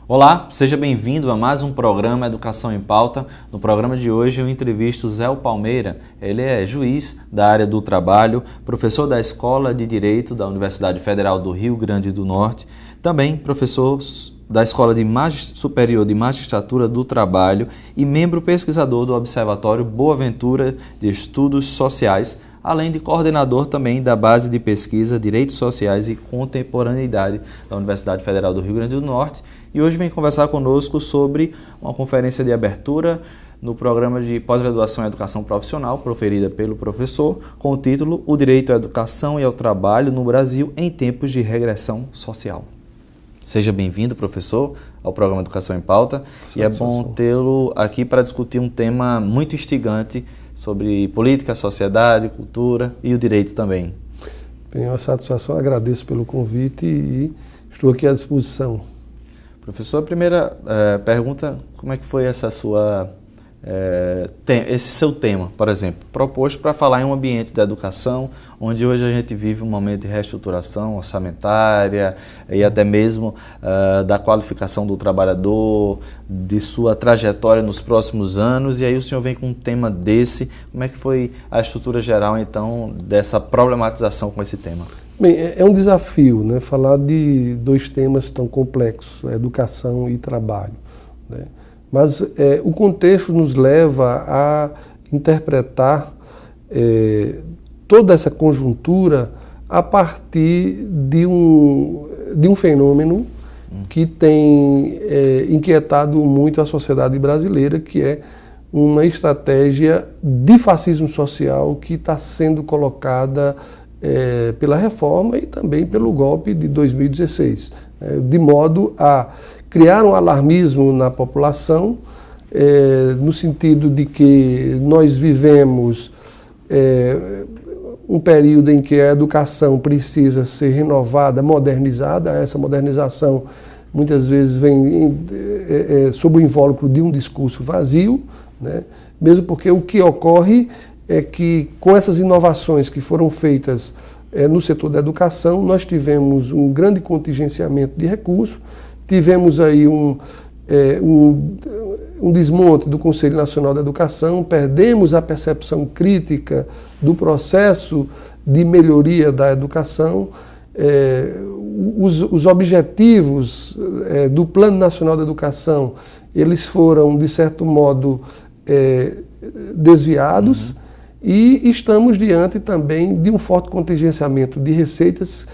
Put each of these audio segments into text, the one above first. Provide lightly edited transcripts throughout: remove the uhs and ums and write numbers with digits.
Olá, seja bem-vindo a mais um programa Educação em Pauta. No programa de hoje eu entrevisto Zé Palmeira. Ele é juiz da área do trabalho, professor da Escola de Direito da Universidade Federal do Rio Grande do Norte, também professor da Escola Superior de Magistratura do Trabalho e membro pesquisador do Observatório Boa Ventura de Estudos Sociais, além de coordenador também da Base de Pesquisa, Direitos Sociais e Contemporaneidade da Universidade Federal do Rio Grande do Norte. E hoje vem conversar conosco sobre uma conferência de abertura no programa de pós-graduação em Educação Profissional, proferida pelo professor, com o título O Direito à Educação e ao Trabalho no Brasil em Tempos de Regressão Social. Seja bem-vindo, professor, ao programa Educação em Pauta. E é bom tê-lo aqui para discutir um tema muito instigante sobre política, sociedade, cultura e o direito também. Bem, uma satisfação, agradeço pelo convite e estou aqui à disposição. Professor, a primeira pergunta, como é que foi essa sua, esse seu tema, por exemplo, proposto para falar em um ambiente da educação, onde hoje a gente vive um momento de reestruturação orçamentária e até mesmo da qualificação do trabalhador, de sua trajetória nos próximos anos, e aí o senhor vem com um tema desse. Como é que foi a estrutura geral, então, dessa problematização com esse tema? Bem, é um desafio, né, falar de dois temas tão complexos, educação e trabalho, né? Mas o contexto nos leva a interpretar toda essa conjuntura a partir de um fenômeno que tem inquietado muito a sociedade brasileira, que é uma estratégia de fascismo social que está sendo colocada pela reforma e também pelo golpe de 2016, de modo a criar um alarmismo na população, no sentido de que nós vivemos um período em que a educação precisa ser renovada, modernizada. Essa modernização muitas vezes vem sob o invólucro de um discurso vazio, né? Mesmo porque o que ocorre é que, com essas inovações que foram feitas no setor da educação, nós tivemos um grande contingenciamento de recursos, tivemos aí um desmonte do Conselho Nacional da Educação, perdemos a percepção crítica do processo de melhoria da educação, os objetivos do Plano Nacional da Educação, eles foram, de certo modo, desviados. E estamos diante também de um forte contingenciamento de receitas,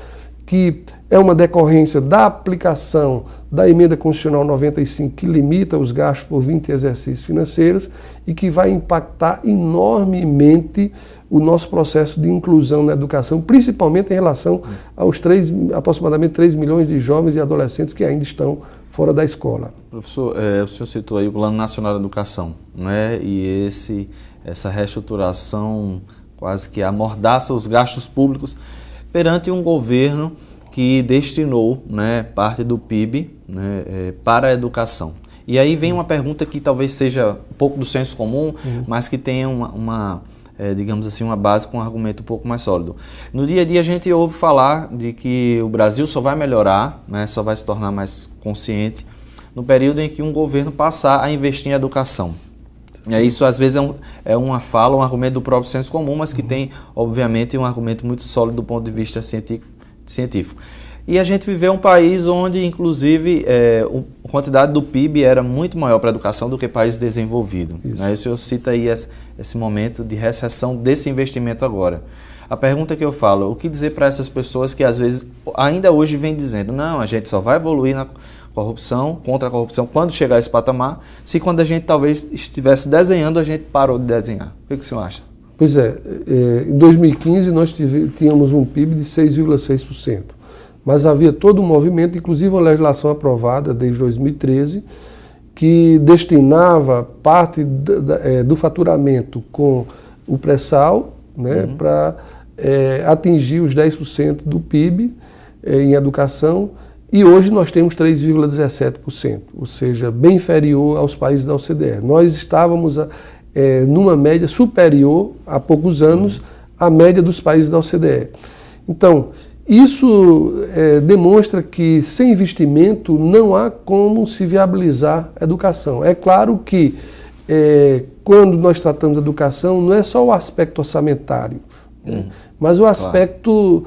que é uma decorrência da aplicação da Emenda Constitucional 95, que limita os gastos por 20 exercícios financeiros e que vai impactar enormemente o nosso processo de inclusão na educação, principalmente em relação aos aproximadamente 3 milhões de jovens e adolescentes que ainda estão fora da escola. Professor, o senhor citou aí o Plano Nacional da Educação, né? E essa reestruturação quase que amordaça os gastos públicos perante um governo que destinou, né, parte do PIB, né, para a educação. E aí vem uma pergunta que talvez seja um pouco do senso comum, mas que tenha digamos assim, uma base com um argumento um pouco mais sólido. No dia a dia a gente ouve falar de que o Brasil só vai melhorar, né, só vai se tornar mais consciente no período em que um governo passar a investir em educação. Isso às vezes é uma fala, um argumento do próprio senso comum, mas que tem, obviamente, um argumento muito sólido do ponto de vista científico. E a gente viveu um país onde, inclusive, a quantidade do PIB era muito maior para a educação do que países desenvolvidos. Né? O senhor cita aí esse momento de recessão desse investimento agora. A pergunta que eu falo, o que dizer para essas pessoas que às vezes ainda hoje vêm dizendo, não, a gente só vai evoluir na corrupção, contra a corrupção, quando chegar a esse patamar, se quando a gente talvez estivesse desenhando, a gente parou de desenhar. O que o senhor acha? Pois em 2015 nós tínhamos um PIB de 6,6%, mas havia todo um movimento, inclusive uma legislação aprovada desde 2013, que destinava parte do faturamento com o pré-sal, né, para atingir os 10% do PIB em educação. E hoje nós temos 3,17%, ou seja, bem inferior aos países da OCDE. Nós estávamos numa média superior, há poucos anos, à média dos países da OCDE. Então, Isso demonstra que sem investimento não há como se viabilizar a educação. É claro que quando nós tratamos de educação não é só o aspecto orçamentário, né? Mas o aspecto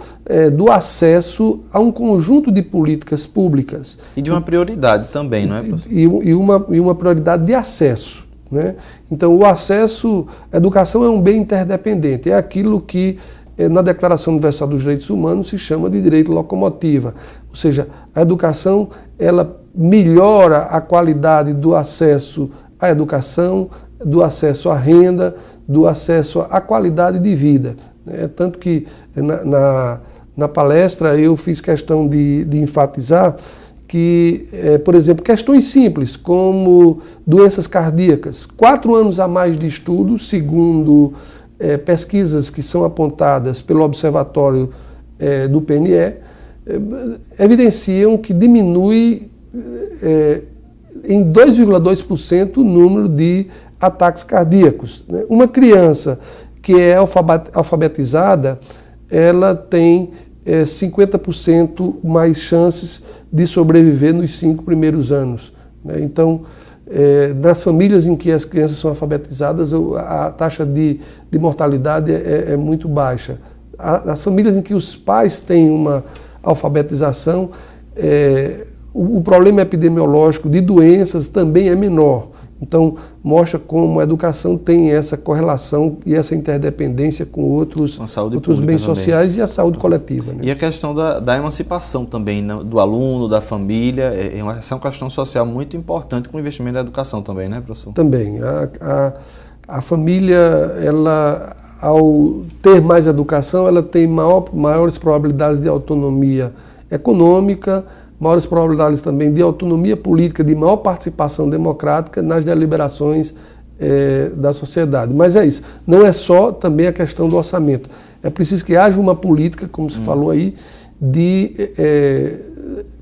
do acesso a um conjunto de políticas públicas. E de uma prioridade também, não é, professor? E uma prioridade de acesso, né? Então, o acesso à educação é um bem interdependente, é aquilo que na Declaração Universal dos Direitos Humanos se chama de direito locomotiva, ou seja, a educação ela melhora a qualidade do acesso à educação, do acesso à renda, do acesso à qualidade de vida. Tanto que na palestra eu fiz questão de enfatizar que, por exemplo, questões simples como doenças cardíacas, 4 anos a mais de estudo, segundo pesquisas que são apontadas pelo Observatório do PNE, evidenciam que diminui em 2,2% o número de ataques cardíacos. Uma criança que é alfabetizada, ela tem 50% mais chances de sobreviver nos 5 primeiros anos. Então, nas famílias em que as crianças são alfabetizadas, a taxa de mortalidade é muito baixa. As famílias em que os pais têm uma alfabetização, o problema epidemiológico de doenças também é menor. Então, mostra como a educação tem essa correlação e essa interdependência com outros bens sociais e a saúde coletiva, né? E a questão da emancipação também, né, do aluno, da família, essa é uma questão social muito importante com o investimento na educação também, né, professor? Também. A família, ela, ao ter mais educação, ela tem maiores probabilidades de autonomia econômica, maiores probabilidades também de autonomia política, de maior participação democrática nas deliberações da sociedade. Mas é isso, não é só também a questão do orçamento. É preciso que haja uma política, como se falou aí,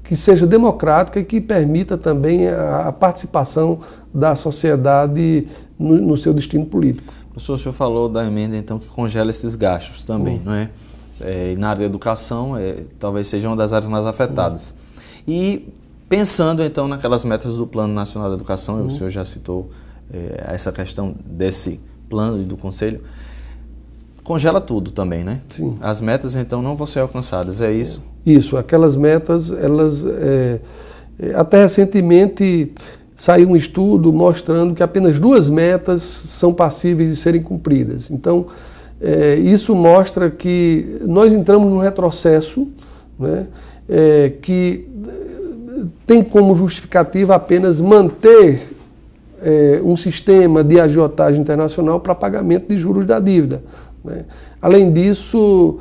que seja democrática e que permita também a participação da sociedade no seu destino político. Professor, o senhor falou da emenda, então, que congela esses gastos também, não é? E na área da educação, talvez seja uma das áreas mais afetadas. E pensando, então, naquelas metas do Plano Nacional da Educação, o senhor já citou essa questão desse plano e do Conselho, congela tudo também, né? Sim. As metas, então, não vão ser alcançadas, é isso? Isso, aquelas metas, elas... até recentemente saiu um estudo mostrando que apenas 2 metas são passíveis de serem cumpridas. Então, isso mostra que nós entramos num retrocesso, né, que tem como justificativa apenas manter um sistema de agiotagem internacional para pagamento de juros da dívida, né? Além disso,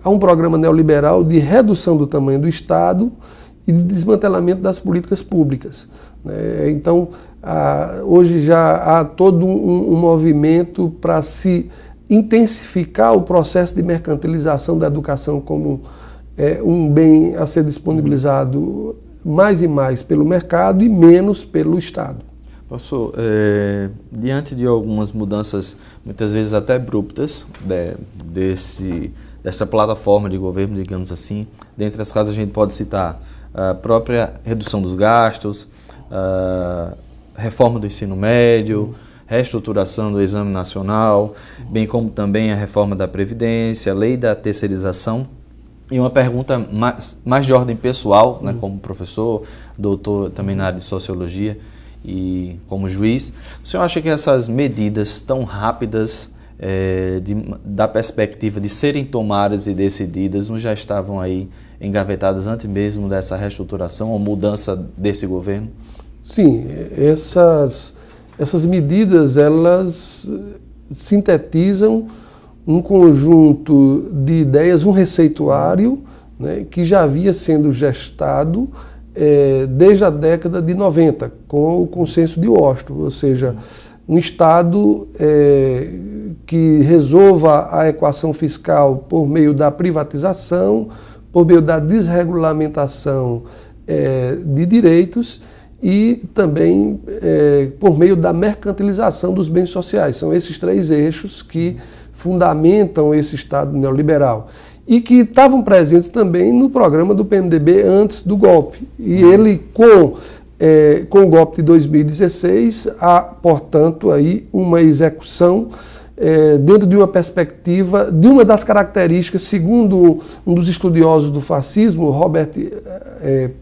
há um programa neoliberal de redução do tamanho do Estado e de desmantelamento das políticas públicas, né? Então, hoje já há todo um movimento para se intensificar o processo de mercantilização da educação como um bem a ser disponibilizado mais e mais pelo mercado e menos pelo Estado. Professor, diante de algumas mudanças, muitas vezes até abruptas, dessa plataforma de governo, digamos assim, dentre as quais a gente pode citar a própria redução dos gastos, a reforma do ensino médio, reestruturação do Exame Nacional, bem como também a reforma da Previdência, a lei da terceirização. E uma pergunta mais de ordem pessoal, né, como professor, doutor também na área de Sociologia e como juiz, o senhor acha que essas medidas tão rápidas, da perspectiva de serem tomadas e decididas, não já estavam aí engavetadas antes mesmo dessa reestruturação ou mudança desse governo? Sim, essas medidas, elas sintetizam um conjunto de ideias, um receituário, né, que já havia sendo gestado desde a década de 90, com o consenso de Washington, ou seja, um Estado que resolva a equação fiscal por meio da privatização, por meio da desregulamentação de direitos e também por meio da mercantilização dos bens sociais. São esses 3 eixos que fundamentam esse Estado neoliberal. e que estavam presentes também no programa do PMDB antes do golpe. E ele, com o golpe de 2016, há, portanto, aí uma execução dentro de uma perspectiva, de uma das características, segundo um dos estudiosos do fascismo, Robert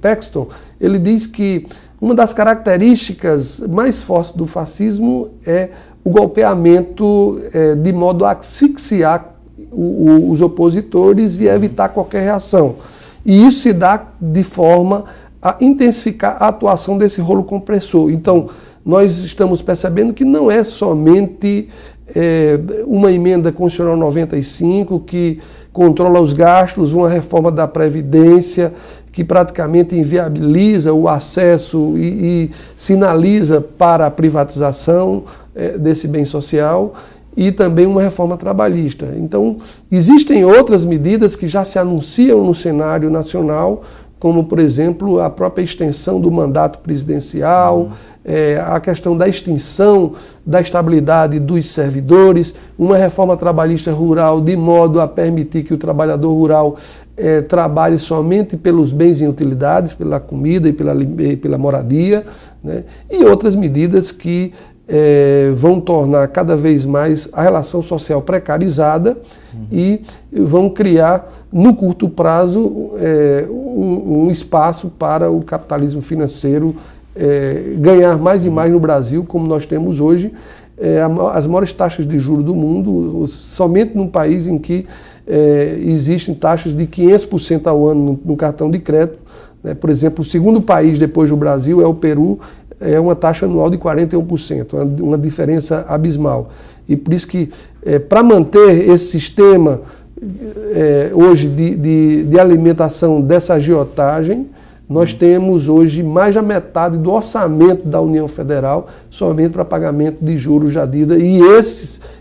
Paxton, ele diz que uma das características mais fortes do fascismo é o golpeamento de modo a asfixiar os opositores e evitar qualquer reação. E isso se dá de forma a intensificar a atuação desse rolo compressor. Então, nós estamos percebendo que não é somente uma emenda constitucional 95 que controla os gastos, uma reforma da Previdência que praticamente inviabiliza o acesso e sinaliza para a privatização desse bem social, e também uma reforma trabalhista. Então, existem outras medidas que já se anunciam no cenário nacional, como, por exemplo, a própria extensão do mandato presidencial, a questão da extinção da estabilidade dos servidores, uma reforma trabalhista rural de modo a permitir que o trabalhador rural trabalhe somente pelos bens e utilidades, pela comida e pela moradia, né? E outras medidas que vão tornar cada vez mais a relação social precarizada e vão criar, no curto prazo, um espaço para o capitalismo financeiro ganhar mais e mais no Brasil, como nós temos hoje, as maiores taxas de juros do mundo, somente num país em que existem taxas de 500% ao ano no cartão de crédito. Né? Por exemplo, o segundo país depois do Brasil é o Peru, é uma taxa anual de 41%, uma diferença abismal. E por isso que, para manter esse sistema hoje de alimentação dessa agiotagem, nós temos hoje mais da metade do orçamento da União Federal somente para pagamento de juros já dívida, e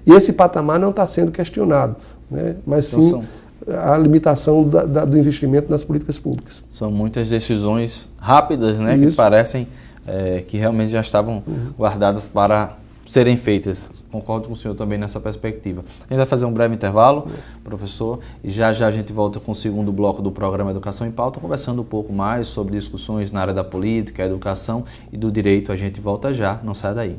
esse patamar não está sendo questionado, né? Mas sim a limitação do investimento nas políticas públicas. São muitas decisões rápidas, né, que parecem que realmente já estavam guardadas para serem feitas. Concordo com o senhor também nessa perspectiva. A gente vai fazer um breve intervalo, professor, e já a gente volta com o segundo bloco do programa Educação em Pauta, conversando um pouco mais sobre discussões na área da política, educação e do direito. A gente volta já, não sai daí.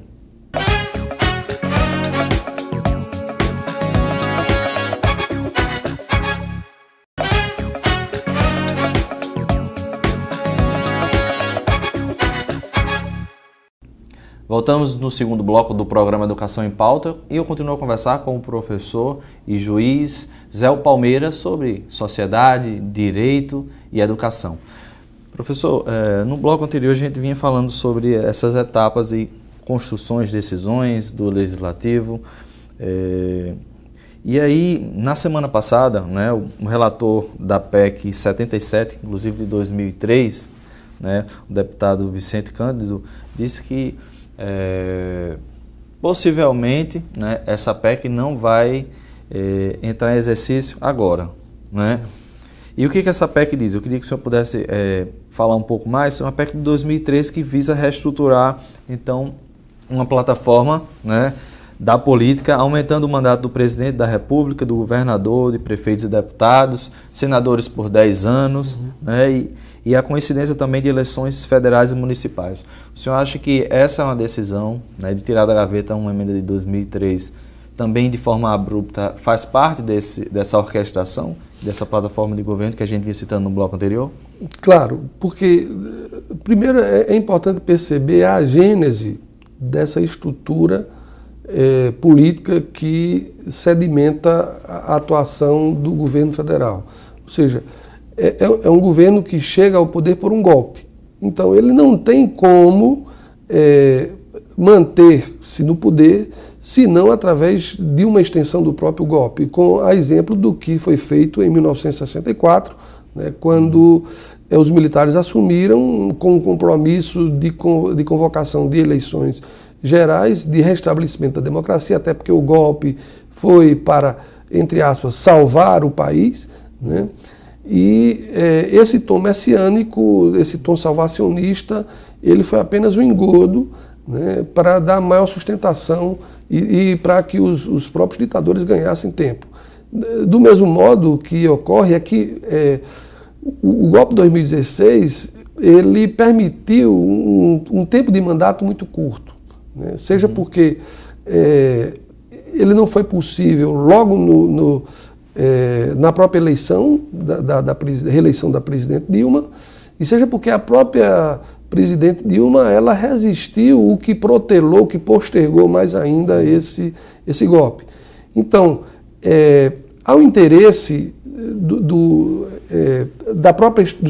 Voltamos no segundo bloco do programa Educação em Pauta e eu continuo a conversar com o professor e juiz Zé Palmeira sobre sociedade, direito e educação. Professor, no bloco anterior a gente vinha falando sobre essas etapas e construções, decisões do Legislativo. E aí, na semana passada, né, o relator da PEC 77, inclusive de 2003, né, o deputado Vicente Cândido, disse que possivelmente, né, essa PEC não vai entrar em exercício agora, né? E o que essa PEC diz? Eu queria que o senhor pudesse falar um pouco mais sobre uma PEC de 2003 que visa reestruturar, então, uma plataforma, né, da política, aumentando o mandato do presidente da República, do governador, de prefeitos e deputados, senadores por 10 anos, né, e a coincidência também de eleições federais e municipais. O senhor acha que essa é uma decisão, né, de tirar da gaveta uma emenda de 2003, também de forma abrupta, faz parte dessa orquestração, dessa plataforma de governo que a gente vinha citando no bloco anterior? Claro, porque primeiro é importante perceber a gênese dessa estrutura política que sedimenta a atuação do governo federal. Ou seja, é um governo que chega ao poder por um golpe. Então, ele não tem como manter-se no poder, senão através de uma extensão do próprio golpe, com a exemplo do que foi feito em 1964, né, quando os militares assumiram com o compromisso de convocação de eleições gerais, de restabelecimento da democracia, até porque o golpe foi para, entre aspas, salvar o país, né? E esse tom messiânico, esse tom salvacionista, ele foi apenas um engodo, né, para dar maior sustentação e para que os próprios ditadores ganhassem tempo. Do mesmo modo que ocorre é que o golpe de 2016 ele permitiu um tempo de mandato muito curto, né? Seja porque ele não foi possível logo na própria eleição, da reeleição da presidente Dilma, e seja porque a própria presidente Dilma ela resistiu, o que protelou, o que postergou mais ainda esse golpe. Então, há o interesse do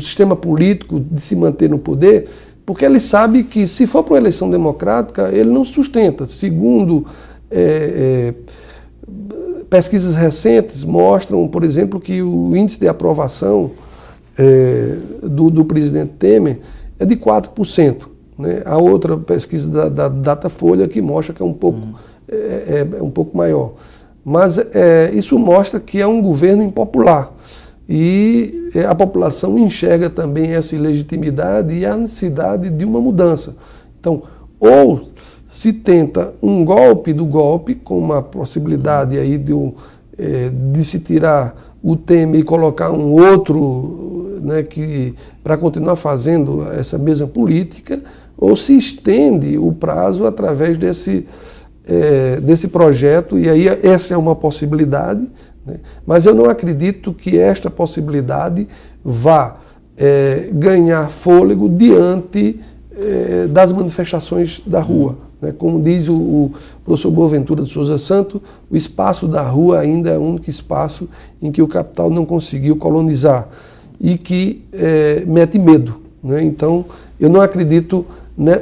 sistema político de se manter no poder, porque ele sabe que se for para uma eleição democrática, ele não sustenta. Segundo pesquisas recentes mostram, por exemplo, que o índice de aprovação do presidente Temer é de 4%. Né? A outra pesquisa da Datafolha que mostra que é um pouco maior. Mas isso mostra que é um governo impopular. E a população enxerga também essa ilegitimidade e a necessidade de uma mudança. Então, ou se tenta um golpe do golpe, com uma possibilidade aí de se tirar o Temer e colocar um outro, né, para continuar fazendo essa mesma política, ou se estende o prazo através desse projeto, e aí essa é uma possibilidade, né? Mas eu não acredito que esta possibilidade vá ganhar fôlego diante das manifestações da rua. Né? Como diz o professor Boaventura de Souza Santo, o espaço da rua ainda é o único espaço em que o capital não conseguiu colonizar e que mete medo. Né? Então, eu não acredito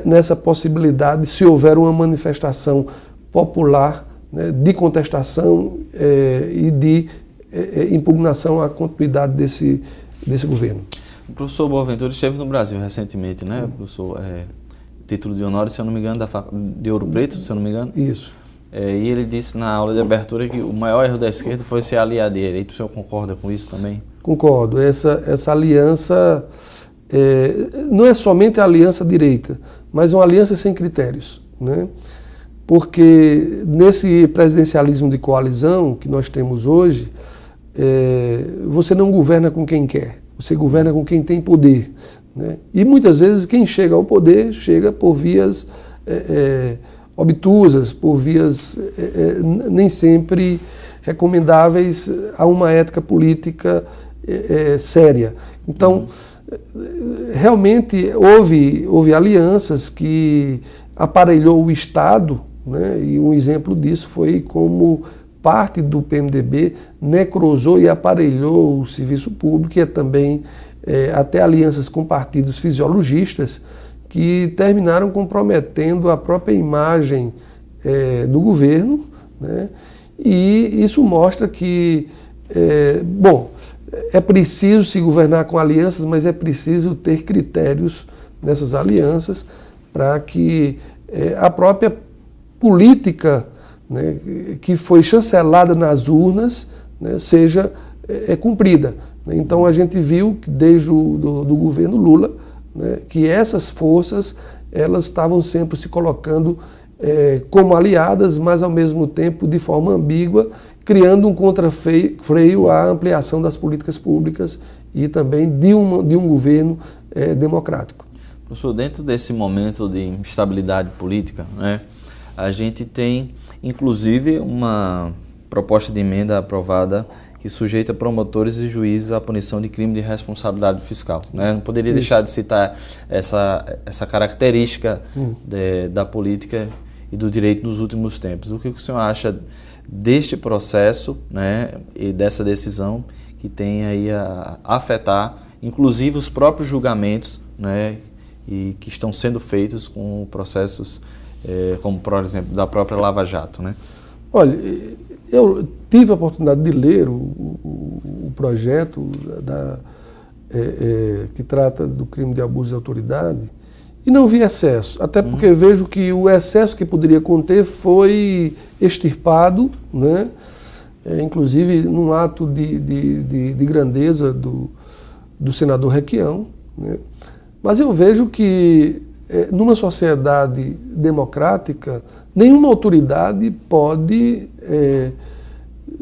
nessa possibilidade se houver uma manifestação popular, né, de contestação e de impugnação à continuidade desse governo. O professor Boaventura esteve no Brasil recentemente, né, professor? Título de honor, se eu não me engano, de Ouro Preto, se eu não me engano. Isso. E ele disse na aula de abertura que o maior erro da esquerda foi se aliar à direita. O senhor concorda com isso também? Concordo. Essa aliança não é somente a aliança direita, mas uma aliança sem critérios, né? Porque nesse presidencialismo de coalizão que nós temos hoje, você não governa com quem quer, você governa com quem tem poder, né? E muitas vezes quem chega ao poder chega por vias obtusas, por vias nem sempre recomendáveis a uma ética política séria. Então, realmente houve alianças que aparelhou o Estado, né? E um exemplo disso foi como parte do PMDB necrosou e aparelhou o serviço público, e também até alianças com partidos fisiologistas que terminaram comprometendo a própria imagem do governo, né? E isso mostra que, é preciso se governar com alianças, mas é preciso ter critérios nessas alianças para que a própria política, né, que foi chancelada nas urnas, né, seja cumprida. Então a gente viu que desde do governo Lula, né, que essas forças elas estavam sempre se colocando como aliadas, mas ao mesmo tempo de forma ambígua, criando um contrafreio à ampliação das políticas públicas e também de um governo democrático. Professor, dentro desse momento de instabilidade política, né, a gente tem, inclusive, uma proposta de emenda aprovada que sujeita promotores e juízes à punição de crime de responsabilidade fiscal, né? Não poderia deixar de citar essa característica da política e do direito nos últimos tempos. O que o senhor acha deste processo, né, e dessa decisão que tem aí a afetar, inclusive, os próprios julgamentos, né, e que estão sendo feitos com processos como, por exemplo, da própria Lava Jato, né? Olha, eu tive a oportunidade de ler o projeto que trata do crime de abuso de autoridade e não vi excesso, até porque vejo que o excesso que poderia conter foi extirpado, né? Inclusive num ato de grandeza do senador Requião, né? Mas eu vejo que numa sociedade democrática, nenhuma autoridade pode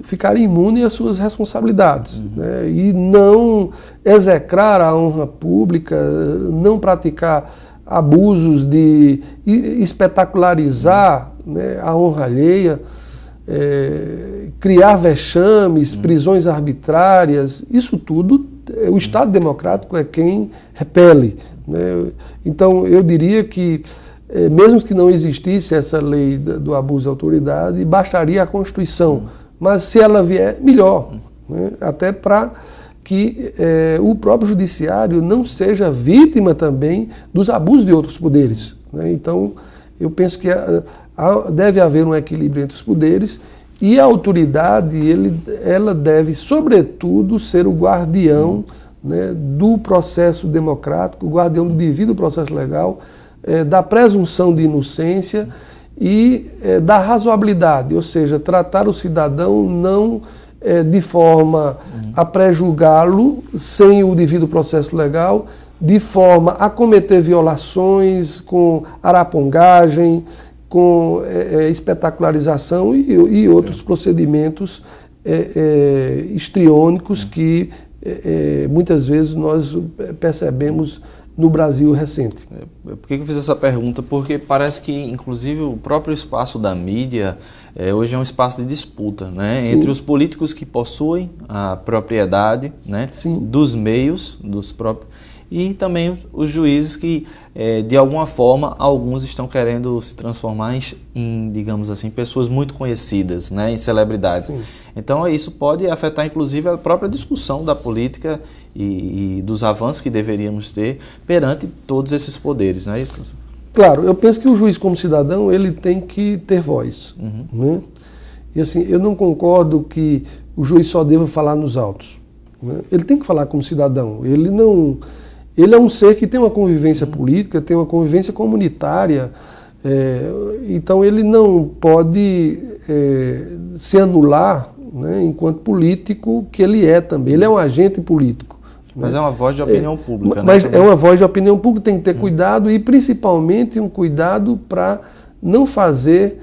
ficar imune às suas responsabilidades, né? E não execrar a honra pública, não praticar abusos de espetacularizar, né, a honra alheia, criar vexames, prisões arbitrárias. Isso tudo, o Estado democrático é quem repele, né? Então eu diria que mesmo que não existisse essa lei do abuso de autoridade, bastaria a Constituição. Mas se ela vier, melhor, né? Até para que o próprio judiciário não seja vítima também dos abusos de outros poderes, né? Então, eu penso que deve haver um equilíbrio entre os poderes e a autoridade, ela deve, sobretudo, ser o guardião, né, do processo democrático, o guardião do devido processo legal, da presunção de inocência e da razoabilidade, ou seja, tratar o cidadão não de forma a prejulgá-lo sem o devido processo legal, de forma a cometer violações com arapongagem, com espetacularização e outros procedimentos histriônicos que muitas vezes nós percebemos no Brasil recente. Por que eu fiz essa pergunta? Porque parece que, inclusive, o próprio espaço da mídia hoje é um espaço de disputa, né? Entre os políticos que possuem a propriedade, né, dos meios, dos próprios, e também os juízes que, de alguma forma, alguns estão querendo se transformar em, digamos assim, pessoas muito conhecidas, né, em celebridades. Sim. Então, isso pode afetar, inclusive, a própria discussão da política e dos avanços que deveríamos ter perante todos esses poderes, não é isso, professor? Claro, eu penso que o juiz, como cidadão, ele tem que ter voz, né? E assim, eu não concordo que o juiz só deva falar nos autos, né? Ele tem que falar como cidadão. Ele é um ser que tem uma convivência política, tem uma convivência comunitária, então ele não pode se anular, né, enquanto político que ele é também. Ele é um agente político. Mas é uma voz de opinião pública. Mas é uma voz de opinião pública, tem que ter cuidado e principalmente um cuidado para não fazer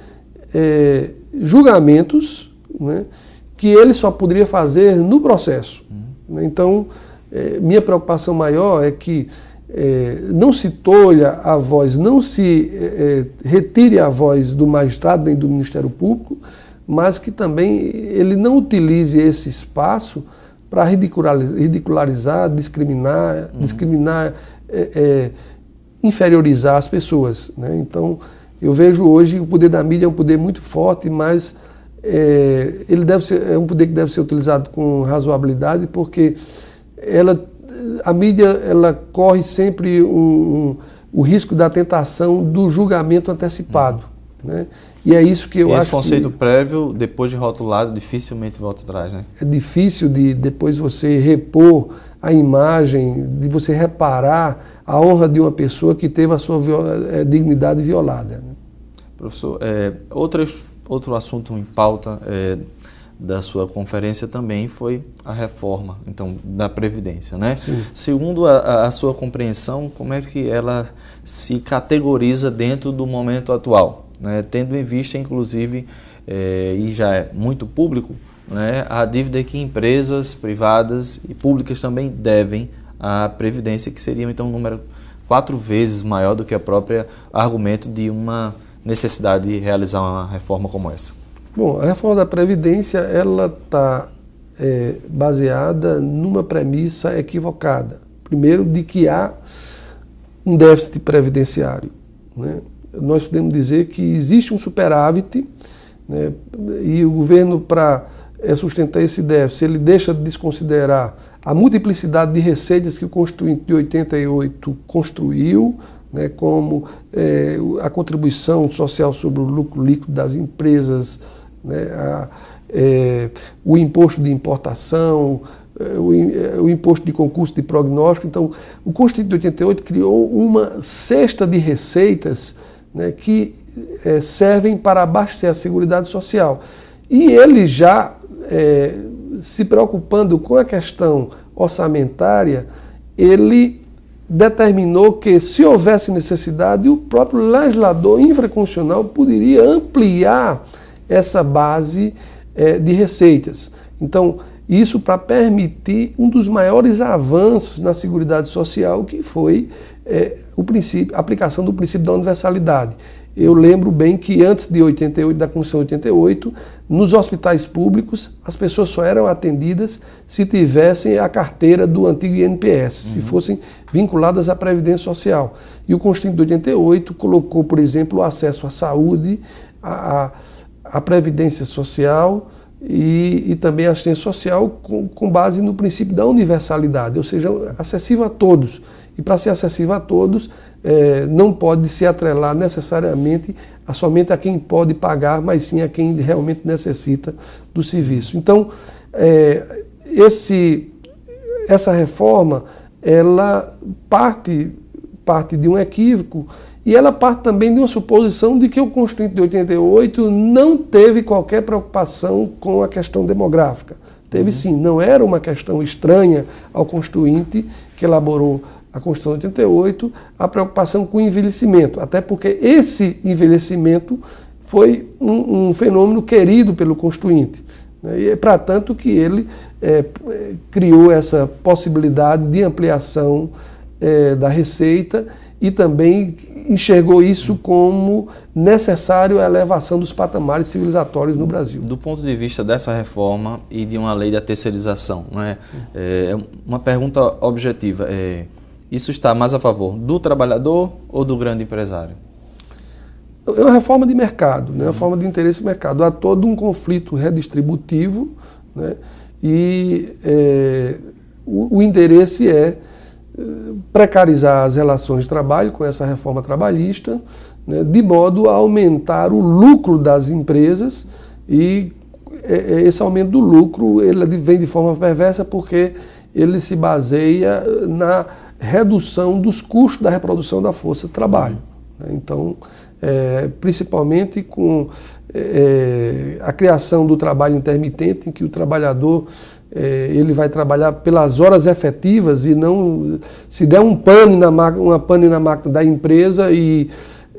julgamentos, né, que ele só poderia fazer no processo. Então, minha preocupação maior é que não se tolha a voz, não se retire a voz do magistrado nem do Ministério Público, mas que também ele não utilize esse espaço para ridicularizar, discriminar, inferiorizar as pessoas, né? Então, eu vejo hoje o poder da mídia é um poder muito forte, mas ele é um poder que deve ser utilizado com razoabilidade, porque a mídia ela corre sempre o risco da tentação do julgamento antecipado, né? E é isso que eu acho. Esse conceito prévio, depois de rotulado, dificilmente volta atrás, né? É difícil de depois você repor a imagem, de você reparar a honra de uma pessoa que teve a sua dignidade violada. Professor, outro assunto em pauta da sua conferência também foi a reforma, então, da Previdência, né? Sim. Segundo a sua compreensão, como é que ela se categoriza dentro do momento atual, né? Tendo em vista, inclusive, e já é muito público, né, a dívida que empresas privadas e públicas também devem à Previdência, que seria, então, um número 4 vezes maior do que a própria argumento de uma necessidade de realizar uma reforma como essa? Bom, a reforma da Previdência ela está baseada numa premissa equivocada. Primeiro, de que há um déficit previdenciário, né? Nós podemos dizer que existe um superávit, né, e o governo, para sustentar esse déficit, ele deixa de desconsiderar a multiplicidade de receitas que o Constituinte de 88 construiu, né, como a contribuição social sobre o lucro líquido das empresas, né, o imposto de importação, o imposto de concurso de prognóstico. Então, o Constituinte de 88 criou uma cesta de receitas, né, que servem para abastecer a Seguridade Social. E ele já, se preocupando com a questão orçamentária, ele determinou que, se houvesse necessidade, o próprio legislador infraconstitucional poderia ampliar essa base de receitas. Então, isso para permitir um dos maiores avanços na Seguridade Social, que foi a aplicação do princípio da universalidade. Eu lembro bem que antes de 88, da Constituição 88, nos hospitais públicos, as pessoas só eram atendidas se tivessem a carteira do antigo INPS, se fossem vinculadas à Previdência Social. E o Constituinte de 88 colocou, por exemplo, o acesso à saúde, à Previdência Social e também a assistência social com base no princípio da universalidade, ou seja, acessível a todos. E para ser acessível a todos, não pode se atrelar necessariamente somente a quem pode pagar, mas sim a quem realmente necessita do serviço. Então, essa reforma, ela parte de um equívoco e ela parte também de uma suposição de que o Constituinte de 88 não teve qualquer preocupação com a questão demográfica. Teve sim, não era uma questão estranha ao Constituinte que elaborou a Constituição de 88, a preocupação com o envelhecimento, até porque esse envelhecimento foi um fenômeno querido pelo Constituinte, né? E é para tanto que ele criou essa possibilidade de ampliação da receita e também enxergou isso como necessário à elevação dos patamares civilizatórios no Brasil. Do ponto de vista dessa reforma e de uma lei da terceirização, né? Uma pergunta objetiva, isso está mais a favor do trabalhador ou do grande empresário? É uma reforma de mercado, né? Uma reforma de interesse de mercado. Há todo um conflito redistributivo, né? E o interesse é precarizar as relações de trabalho com essa reforma trabalhista, né? De modo a aumentar o lucro das empresas e esse aumento do lucro ele vem de forma perversa porque ele se baseia na redução dos custos da reprodução da força de trabalho. Então, principalmente com a criação do trabalho intermitente, em que o trabalhador ele vai trabalhar pelas horas efetivas e não se der uma pane na máquina da empresa e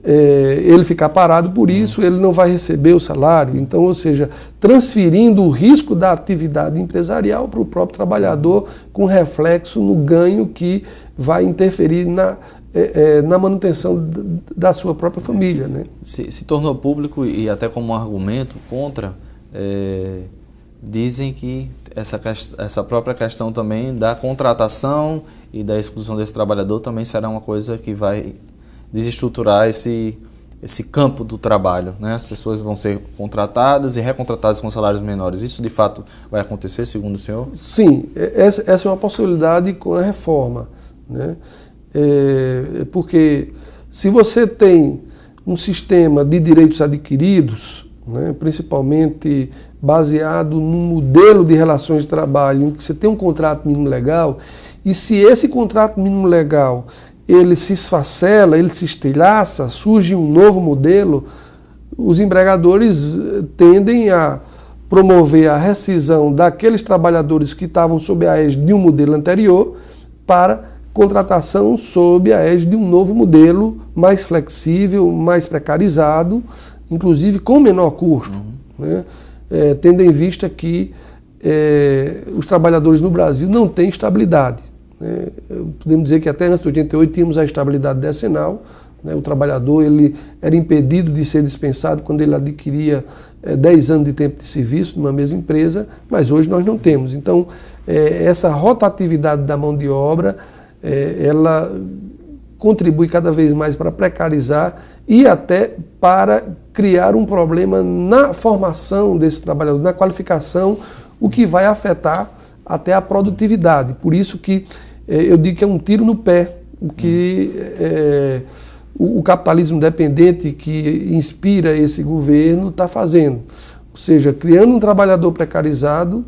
ele ficar parado por isso, ele não vai receber o salário. Então, ou seja, transferindo o risco da atividade empresarial para o próprio trabalhador, com reflexo no ganho que vai interferir na manutenção da sua própria família, né? Se tornou público e até como um argumento contra, dizem que essa própria questão também da contratação e da exclusão desse trabalhador também será uma coisa que vai desestruturar esse campo do trabalho, né? As pessoas vão ser contratadas e recontratadas com salários menores. Isso, de fato, vai acontecer, segundo o senhor? Sim, essa é uma possibilidade com a reforma, né? Porque se você tem um sistema de direitos adquiridos, né, principalmente baseado num modelo de relações de trabalho em que você tem um contrato mínimo legal, e se esse contrato mínimo legal ele se esfacela, ele se estilhaça, surge um novo modelo, os empregadores tendem a promover a rescisão daqueles trabalhadores que estavam sob a égide de um modelo anterior para contratação sob a égide de um novo modelo mais flexível, mais precarizado, inclusive com menor custo, né? Tendo em vista que os trabalhadores no Brasil não têm estabilidade. Podemos dizer que até antes de 88 tínhamos a estabilidade decenal, né? O trabalhador ele era impedido de ser dispensado quando ele adquiria 10 anos de tempo de serviço numa mesma empresa, mas hoje nós não temos. Então, essa rotatividade da mão de obra, ela contribui cada vez mais para precarizar e até para criar um problema na formação desse trabalhador, na qualificação, o que vai afetar até a produtividade. Por isso que eu digo que é um tiro no pé, que o capitalismo dependente que inspira esse governo está fazendo. Ou seja, criando um trabalhador precarizado,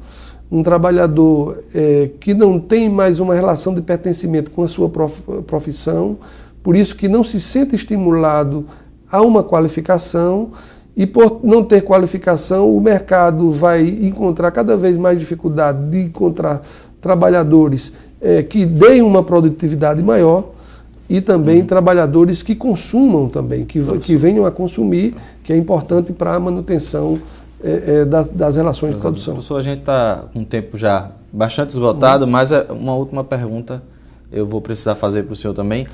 um trabalhador que não tem mais uma relação de pertencimento com a sua profissão, por isso que não se sente estimulado a uma qualificação e por não ter qualificação o mercado vai encontrar cada vez mais dificuldade de encontrar trabalhadores que deem uma produtividade maior e também trabalhadores que consumam também, que venham a consumir, que é importante para a manutenção das relações de produção. Professor, a gente está com um tempo já bastante esgotado, mas uma última pergunta eu vou precisar fazer para o senhor também.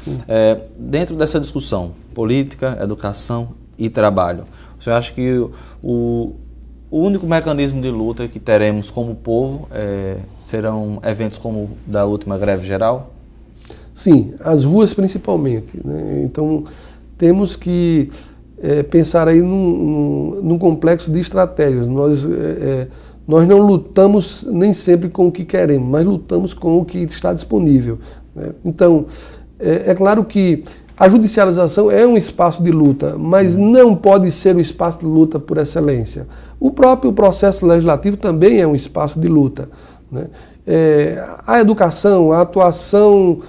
Dentro dessa discussão, política, educação e trabalho, o senhor acha que o único mecanismo de luta que teremos como povo serão eventos como o da última greve geral? Sim, as ruas principalmente, né? Então, temos que pensar aí num complexo de estratégias. Nós não lutamos nem sempre com o que queremos, mas lutamos com o que está disponível, né? Então, é claro que a judicialização é um espaço de luta, mas não pode ser o espaço de luta por excelência. O próprio processo legislativo também é um espaço de luta, né? A educação, a atuação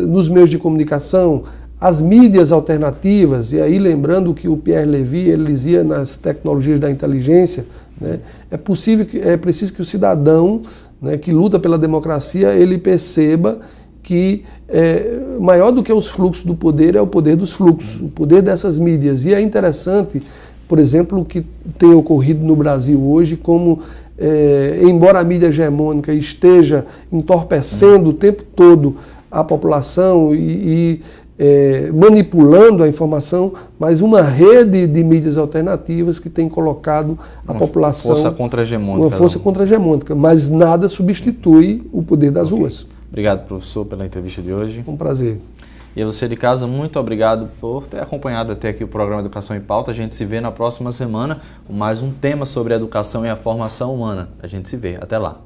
nos meios de comunicação, as mídias alternativas, e aí lembrando que o Pierre Levy ele dizia nas tecnologias da inteligência, né, é preciso que o cidadão, né, que luta pela democracia, ele perceba que maior do que os fluxos do poder é o poder dos fluxos, o poder dessas mídias. E é interessante, por exemplo, o que tem ocorrido no Brasil hoje, como embora a mídia hegemônica esteja entorpecendo o tempo todo a população e manipulando a informação, mas uma rede de mídias alternativas que tem colocado a população... Força contra-hegemônica. Uma força contra-hegemônica, mas nada substitui o poder das ruas. Obrigado, professor, pela entrevista de hoje. Um prazer. E a você de casa, muito obrigado por ter acompanhado até aqui o programa Educação em Pauta. A gente se vê na próxima semana com mais um tema sobre a educação e a formação humana. A gente se vê. Até lá.